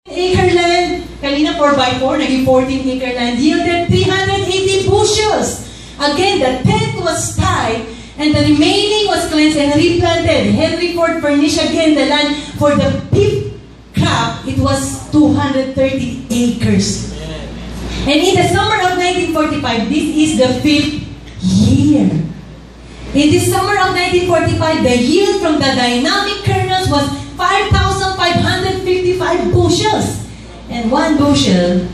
Acre land, kanina 4x4, naging 14 acre land, yielded 380 bushels. Again, the tenth was tied, and the remaining was cleansed and replanted. Henry Ford furnished again the land for the fifth crop. It was 230 acres. And in the summer of 1945, this is the fifth year. In the summer of 1945, the yield from the dynamic kernels was 5,555 bushels. And one bushel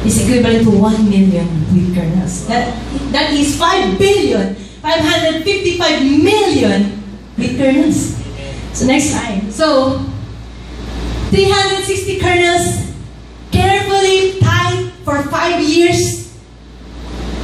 is equivalent to 1 million wheat kernels. That is 5,555,000,000 wheat kernels. So next slide. So 360 kernels carefully tied for 5 years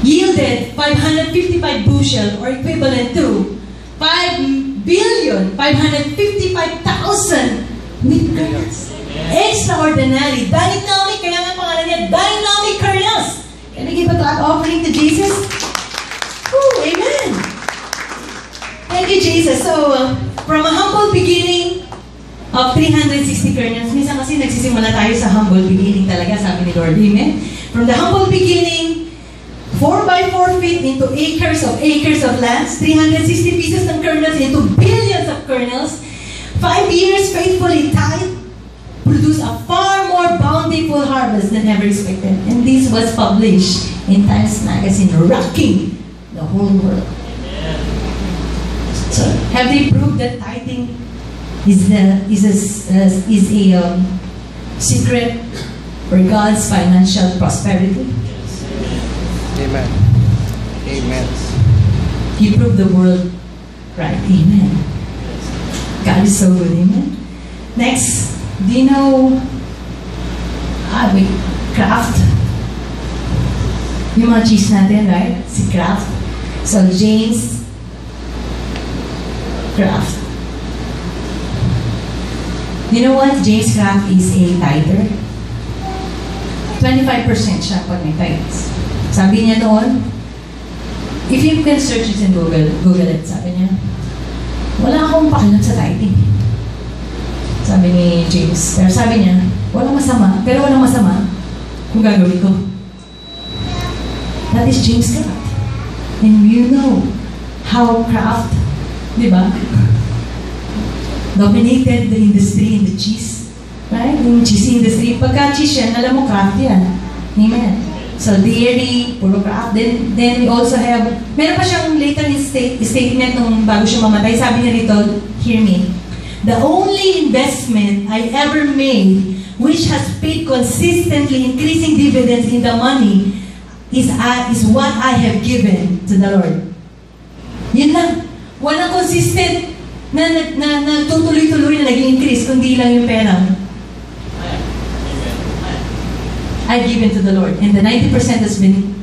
yielded 555 bushel, or equivalent to 5,555,000 wheat kernels. Extraordinary, dynamic, kaya nga pangalan niya, dynamic kernels. Can we give a clap offering to Jesus? Woo, amen. Thank you, Jesus. So, from a humble beginning of 360 kernels, minsan kasi nagsisimula tayo sa humble beginning talaga, sabi ni Lord, amen. From the humble beginning, 4 by 4 feet into acres of lands, 360 pieces ng kernels into billions of kernels, 5 years faithfully tied, produced a far more bountiful harvest than ever expected. And this was published in Times Magazine, rocking the whole world. So, have they proved that tithing is a secret for God's financial prosperity? Amen. Amen. You prove the world right. Amen. God is so good. Amen. Next, do you know Kraft? Yung mga cheese natin, right? Si Kraft. So, James Kraft. You know what? James Kraft is a tither. 25% siya pag may tithes. Sabi niya noon, if you can search it in Google it, sabi niya, wala akong pakialam sa tithing. Sabi ni James. Pero sabi niya, walang masama kung gagawin ko. That is James Kraft. And you know how Kraft, di ba, dominated the industry in the cheese. Right? Yung cheese industry. Pagka cheese yan, alam mo, Kraft yan. Amen. So, dairy, puro Kraft. Then we also have, meron pa siyang later statement nung bago siya mamatay. Sabi niya rito, hear me. The only investment I ever made which has paid consistently increasing dividends in the money is what I have given to the Lord. Yun lang. Walang consistent na tutuloy-tuloy na nag-increase, kundi lang yung pera. I've given to the Lord. And the 90% that's been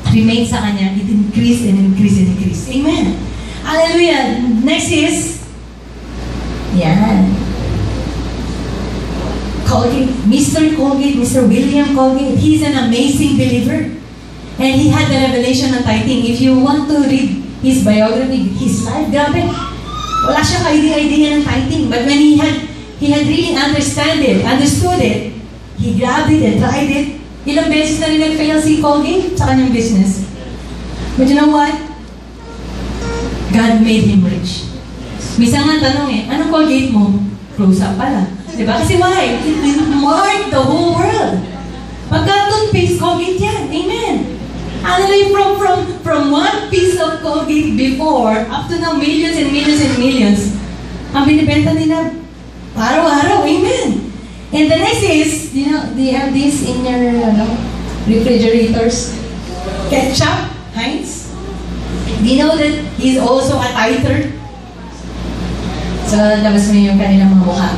remained sa Kanya, it increased and increased and increased. Amen. Hallelujah. Next is, yan. Colgate. Mr. Colgate, Mr. William Colgate. He's an amazing believer. And he had the revelation of tithing. If you want to read his biography, his life, grabe. Wala siya ka-idea ng tithing. But when he had really understood it, he grabbed it and tried it. Ilang beses na rin nag-fail si Colgate sa kanyang business. But you know what? God made him rich. Minsan nga tanong anong Colgate mo? Close up pala. Diba? Kasi why? It marked the whole world. Pagka toothpaste, Colgate yan. Amen. Hallelujah. From one piece of Colgate before, up to now, millions and millions and millions, ang binibenta nila araw-araw. Amen. And the next is, do you have this in your refrigerators? Ketchup, Heinz. Do you know that he's also a tither? So, labas mo yung kanilang mga mukha.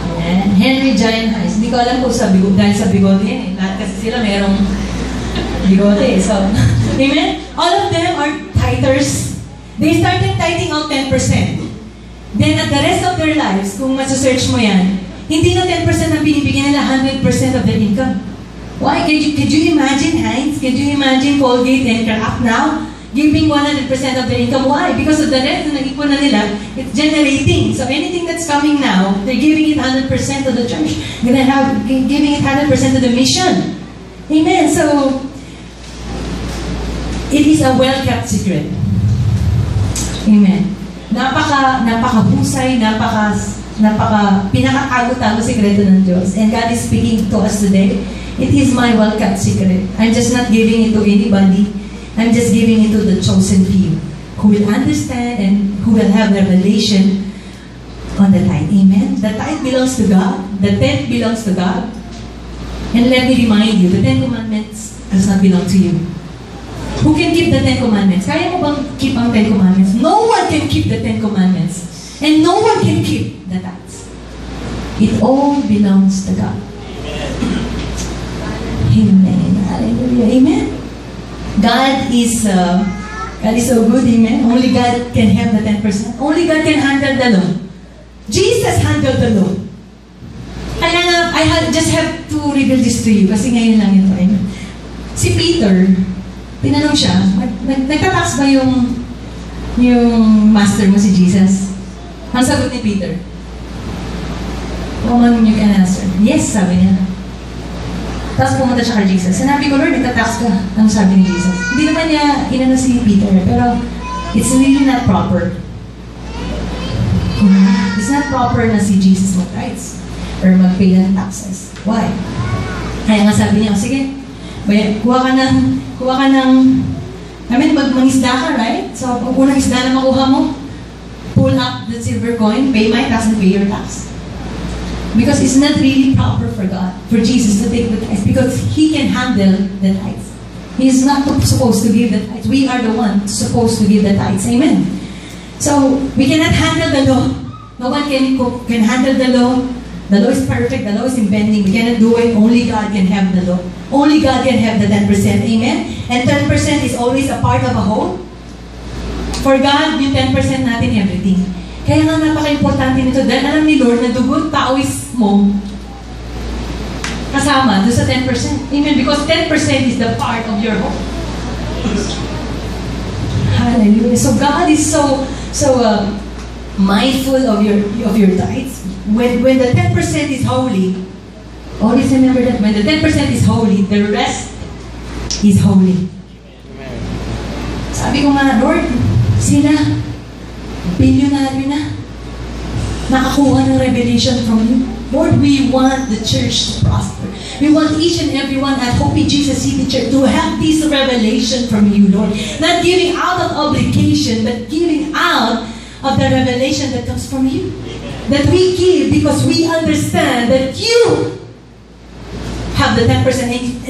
Henry Giant Heinz. Hindi ko alam kung dahil sa bigote yan. Lahat kasi sila merong bigote. So, amen? All of them are tithers. They started tithing out 10%. Then at the rest of their lives, kung masasearch mo yan, hindi na 10% ang binibigyan nila, 100% of their income. Why? Could you imagine Heinz? Could you imagine Colgate and Kraft now? giving 100% of their income. Why? Because of the rest na naipon na nila, it's generating. So anything that's coming now, they're giving it 100% to the church. Giving it 100% to the mission. Amen. So, it is a well-kept secret. Amen. Napaka-husay, pinakatago-tago sikreto ng Diyos. And God is speaking to us today. It is my well-kept secret. I'm just not giving it to anybody. I'm just giving it to the chosen few who will understand and who will have revelation on the tithe. Amen? The tithe belongs to God. The tenth belongs to God. And let me remind you, the 10 Commandments does not belong to you. Who can keep the 10 Commandments? Kaya mo bang keep ang 10 Commandments? No one can keep the 10 Commandments. And no one can keep the tithes. It all belongs to God. Amen. Hallelujah. Amen. God is so good. Amen. Only God can have the 10%. Only God can handle the law. Jesus handled the law. Kaya nga, just have to reveal this to you kasi ngayon lang ito. Amen. Si Peter, tinanong siya, nagtatax ba yung master mo si Jesus? Ang sagot ni Peter, woman, you can answer. Yes, sabi niya. Tapos pumunta siya kay Jesus. Sinabi ko, Lord, nagtatax ka. Ang sabi ni Jesus. Hindi naman niya inano si Peter, pero it's really not proper. It's not proper na si Jesus mag-tithes or mag-pay ng taxes. Why? Kaya nga sabi niya, sige, kuha ka ng, mangisda ka, right? So, pag unang isda na makuha mo, pull up the silver coin, pay my tax and pay your tax. Because it's not really proper for God, for Jesus to take the tithes, because He can handle the tithes. He is not supposed to give the tithes. We are the ones supposed to give the tithes. Amen. So, we cannot handle the law. No one can handle the law. The law is perfect. The law is impending. We cannot do it. Only God can have the law. Only God can have the 10%. Amen? And 10% is always a part of a whole. For God, yung 10% natin everything. Kaya nga napaka-importante nito. Dahil alam ni Lord na dugot pawis mo kasama doon sa 10%. Amen? Because 10% is the part of your whole. Hallelujah. So God is so mindful of your tithes. When the 10% is holy, always remember that when the 10% is holy, the rest is holy. Amen. Sabi ko nga, Lord, sila, bilyonaryo na, nakakuha ng revelation from you. Lord, we want the church to prosper. We want each and everyone at Hope in Jesus City Church to have this revelation from you, Lord. Not giving out of obligation, but giving out of the revelation that comes from you. That we give because we understand that you have the 10%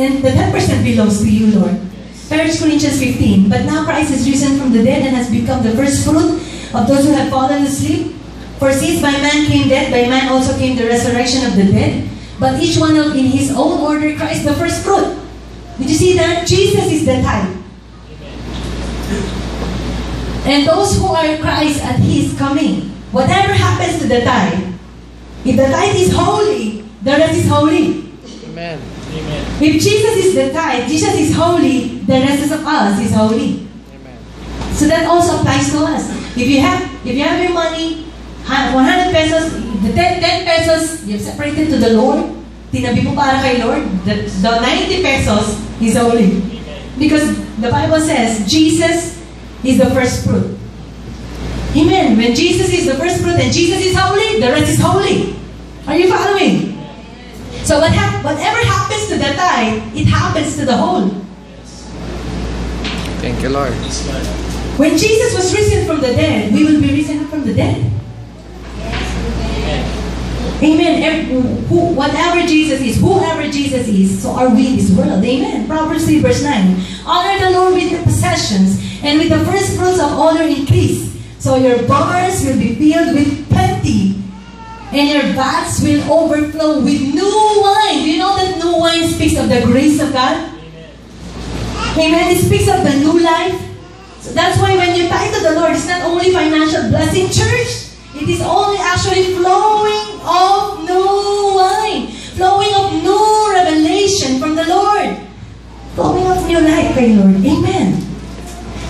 and the 10% belongs to you, Lord. 1 Corinthians 15. But now Christ is risen from the dead and has become the first fruit of those who have fallen asleep. For since by man came death, by man also came the resurrection of the dead. But each one in his own order, Christ the first fruit. Did you see that? Jesus is the tithe. And those who are Christ at His coming, whatever happens to the tithe, if the tithe is holy, the rest is holy. Amen. Amen. If Jesus is the tithe, Jesus is holy, the rest of us is holy. Amen. So that also applies to us. If you have your money, 100 pesos, the 10 pesos, you've separated to the Lord, tinabi mo para kay Lord, the 90 pesos is holy. Because the Bible says, Jesus is the first fruit. Amen. When Jesus is the first fruit and Jesus is holy, the rest is holy. Are you following? So whatever happens to the tithe, it happens to the whole. Thank you, Lord. When Jesus was risen from the dead, we will be risen from the dead. Amen. Whatever Jesus is, whoever Jesus is, so are we in this world. Amen. Proverbs 3 verse 9. Honor the Lord with your possessions, and with the first fruits of all your increase. So your barns will be filled with plenty, and your vats will overflow with new wine. Do you know that new wine speaks of the grace of God? Amen. It speaks of the new life. So that's why when you tithe to the Lord, it's not only financial blessing, church. It is only actually flowing of new wine, flowing of new revelation from the Lord, flowing of new life, kay Lord. Amen.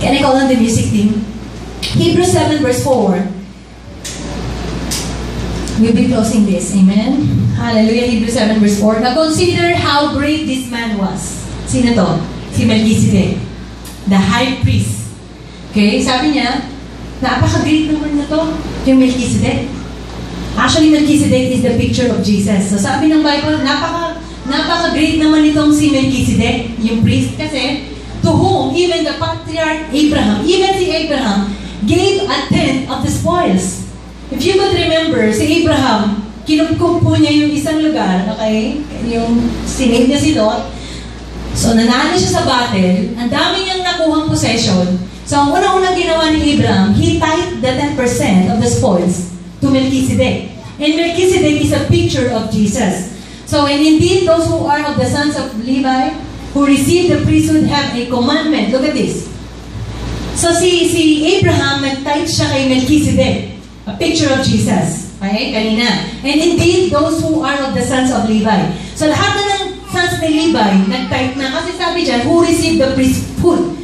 Can I call on the music team? Hebrews 7 verse 4. We'll be closing this. Amen? Hallelujah. Hebrews 7 verse 4. Now consider how great this man was. Sino to? Si Melchizedek. The high priest. Okay? Sabi niya, napaka-great naman na to, yung Melchizedek. Actually, Melchizedek is the picture of Jesus. So sabi ng Bible, napaka-great naman itong si Melchizedek, yung priest. Kasi, to whom even the patriarch Abraham, even si Abraham, gave a tenth of the spoils. If you could remember, si Abraham, kinupkup po niya yung isang lugar, okay? Yung sinave niya si Lot. So, nanalo siya sa battle. Ang dami niyang nakuhang possession. So, ang unang-unang ginawa ni Abraham, he tithed the 10% of the spoils to Melchizedek. And Melchizedek is a picture of Jesus. So, and indeed, those who are of the sons of Levi, who received the priesthood have a commandment. Look at this. So, si Abraham, nag-tithe siya kay Melchizedek. A picture of Jesus. Okay? Kanina. And indeed, those who are of the sons of Levi. So, lahat na ng sons ni Levi, nag-tithe na. Kasi sabi dyan, who received the priesthood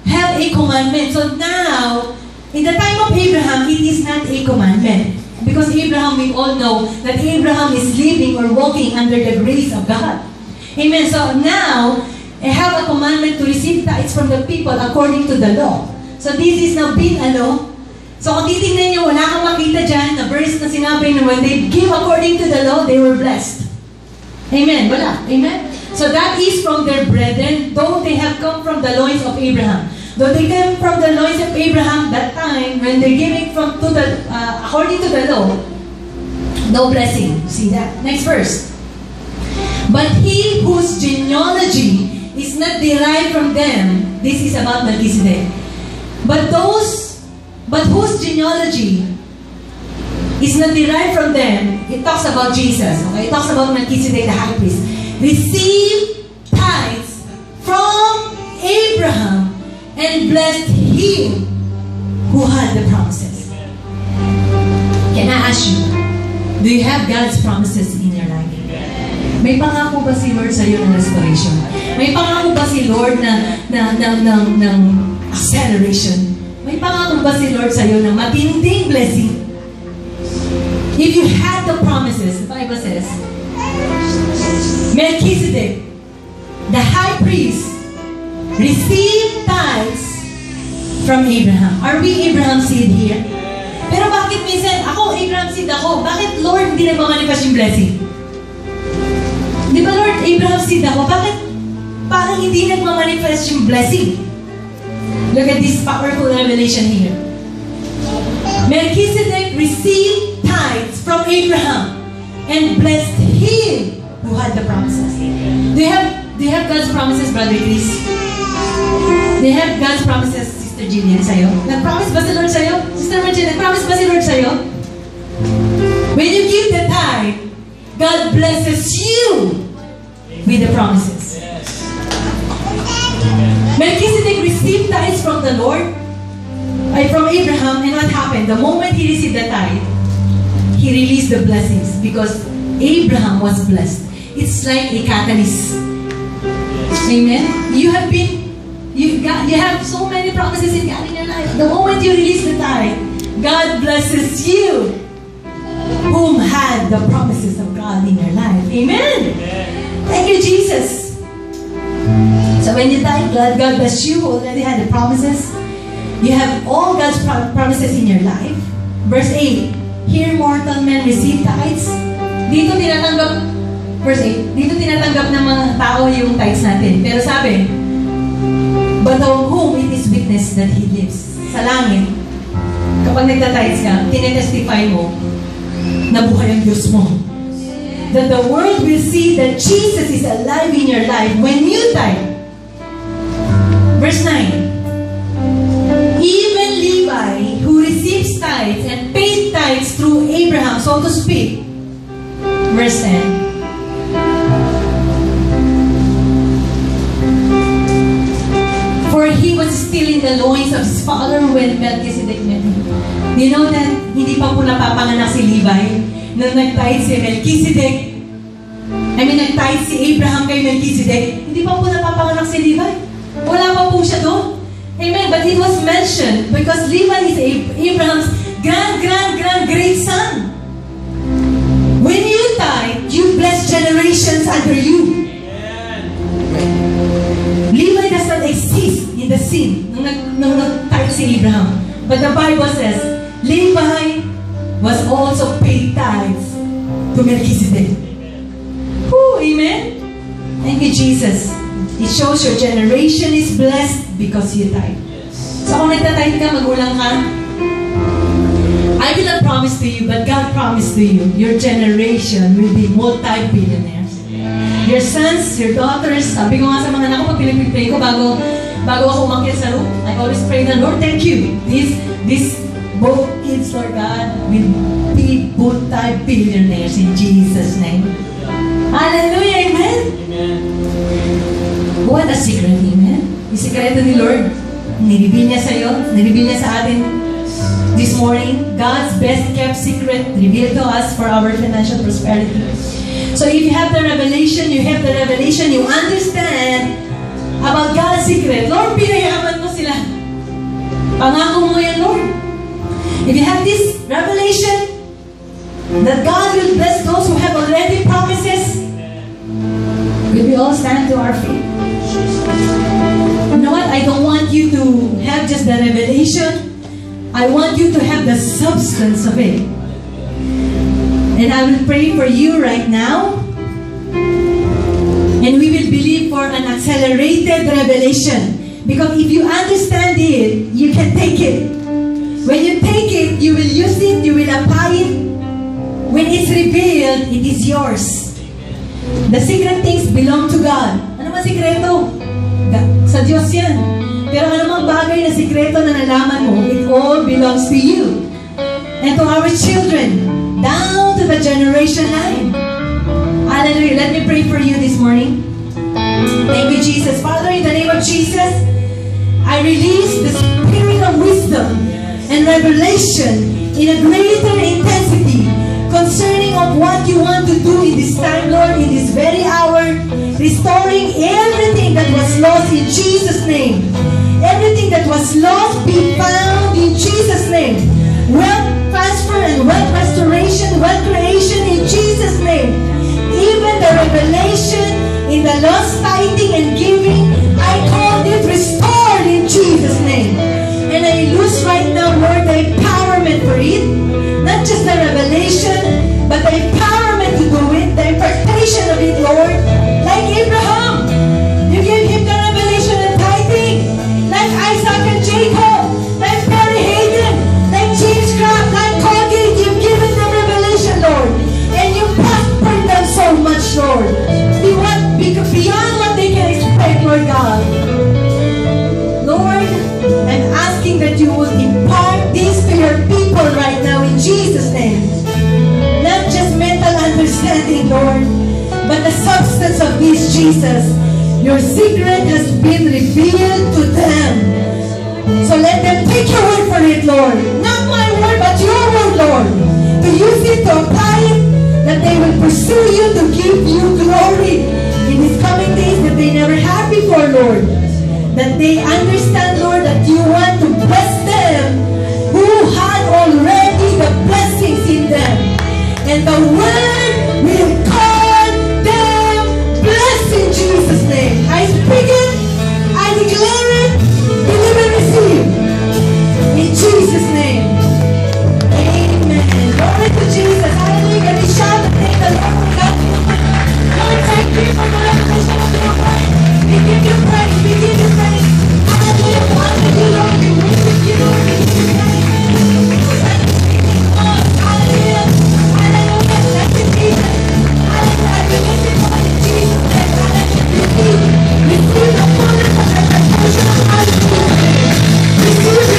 have a commandment. So now, in the time of Abraham, it is not a commandment. Because Abraham, we all know that Abraham is living or walking under the grace of God. Amen. So now, I have a commandment to receive tithes from the people according to the law. So this is now been a law. So kung titingnan niyo, wala kang makita dyan na verse na sinabi na when they give according to the law, they were blessed. Amen. Wala. Amen. So that is from their brethren, though they have come from the loins of Abraham. Though they came from the loins of Abraham that time, when they're giving according to the law, no blessing. See that? Next verse. But he whose genealogy is not derived from them, this is about Melchizedek. But whose genealogy is not derived from them, it talks about Jesus. Okay? It talks about Melchizedek, the high priest. Receive tithes from Abraham and blessed him who had the promises. Can I ask you, do you have God's promises in your life? May pangako ba si Lord sa iyo ng restoration? May pangako ba si Lord ng acceleration? May pangako ba si Lord sa iyo ng matinding blessing? If you had the promises, the Bible says, Melchizedek, the high priest, received tithes from Abraham. Are we Abraham's seed here? Pero bakit minsan, ako Abraham's seed ako, bakit Lord hindi nagmamanifest yung blessing? Di ba Lord, Abraham's seed ako, bakit parang hindi nagmamanifest yung blessing? Look at this powerful revelation here. Melchizedek received tithes from Abraham and blessed him who had the promises. Do you have God's promises, Brother Chris? Do you have God's promises, Sister Jillian, sa'yo? Nag-promise ba si Lord sa'yo? Sister Margie, nag-promise ba si Lord sa'yo? When you give the tithe, God blesses you with the promises. Melchizedek received tithes from the Lord, from Abraham, and what happened? The moment he received the tithe, he released the blessings because Abraham was blessed. It's like a catalyst. Amen? You have so many promises in God in your life. The moment you release the tithe, God blesses you, whom had the promises of God in your life. Amen? Thank you, Jesus. So when you tithe, God bless you, who already had the promises. You have all God's promises in your life. Verse 8, here mortal men receive tithes. Dito tinatanggap, verse 8, dito tinatanggap ng mga tao yung tithes natin. Pero sabi, but of whom it is witness that He lives. Sa langit, kapag nagtatides ka, tinetestify mo na buhay ang Diyos mo. That the world will see that Jesus is alive in your life when you tithe. Verse 9, even Levi, who receives tithes and paid tithes through Abraham, so to speak. Verse 10. For he was still in the loins of his father when Melchizedek met him. Do you know that hindi pa po napapanganak si Levi nung nag-tithe si Melchizedek? nag-tithe si Abraham kay Melchizedek. Hindi pa po napapanganak si Levi. Wala pa po siya doon. Amen. But it was mentioned because Levi is Abraham's great son. When you tithe, you bless generations under you. Levi does not exist in the scene nung nag-tithe si Abraham. But the Bible says, Levi was also paid tithes to Melchizedek. Whew, amen? Thank you, Jesus. It shows your generation is blessed because you tithe. So kung nagtatithe ka, magulang ka, I will not promise to you, but God promised to you, your generation will be multi-billionaires. Your sons, your daughters, sabi ko nga sa mga anak ko, pag pinipray ko, bago ako umakyat sa room, I always pray the Lord, thank you. This both kids, Lord God, will be multi-billionaires in Jesus' name. Hallelujah, amen? What a secret, amen? Yung sikreto ni Lord, niribin niya sa'yo, niribin niya sa atin this morning. God's best kept secret revealed to us for our financial prosperity. So if you have the revelation, you understand about God's secret. Lord, pinayaman mo sila. Pangako mo yan, Lord. If you have this revelation that God will bless those who have already promises, will we all stand to our feet? You know what? I don't want you to have just the revelation. I want you to have the substance of it. And I will pray for you right now. And we will believe for an accelerated revelation. Because if you understand it, you can take it. When you take it, you will use it, you will apply it. When it's revealed, it is yours. The secret things belong to God. Ano man sikreto? Sa Diyos yan. Pero anumang bagay na sikreto na nalaman mo, it all belongs to you. And to our children, down to the generation line. Hallelujah. Let me pray for you this morning. Thank you, Jesus. Father, in the name of Jesus, I release the spirit of wisdom and revelation in a greater intensity concerning of what you want to do in this time, Lord, in this very hour, restoring everything that was lost in Jesus' name. Everything that was lost be found in Jesus' name. Wealth transfer and wealth restoration, wealth creation in Jesus' name. Even the revelation in the lost tithing and giving, I call it restored in Jesus' name. And I lose right now, Lord, the empowerment for it. Not just the revelation, but the empowerment to do it, the impartation of it, Lord. Like Abraham, you gave him the revelation and tithing. Like Isaac and Jacob, like Perry Hayden, like James Craft, like Colgate, you've given them revelation, Lord. And you prospered them so much, Lord. Beyond what they can expect, Lord God. Lord, I'm asking that you would impart this to your people right now in Jesus' name. Not just mental understanding, Lord, but the substance of this, Jesus. Your secret has been revealed to them. So let them take your word for it, Lord. Not my word, but your word, Lord. To use it, to apply it, that they will pursue you to give you glory in these coming days that they never had before, Lord. That they understand, Lord, that you want to bless them who had already the blessings in them. And the word will call them blessed in Jesus' name. I speak it, I declare it, believe and receive. In Jesus' name. Amen. Glory to Jesus. Hallelujah. Can we shout and thank the Lord for God? Lord, thank you for the revelation of your word. We give you praise. We give you praise. Hallelujah. Hallelujah, Lord. We worship you, Lord. We give you praise. Hallelujah. Hallelujah. Thank you, Jesus. Hallelujah. We listen to what Jesus said. Hallelujah. Receive the fullness of the revelation of God. Receive.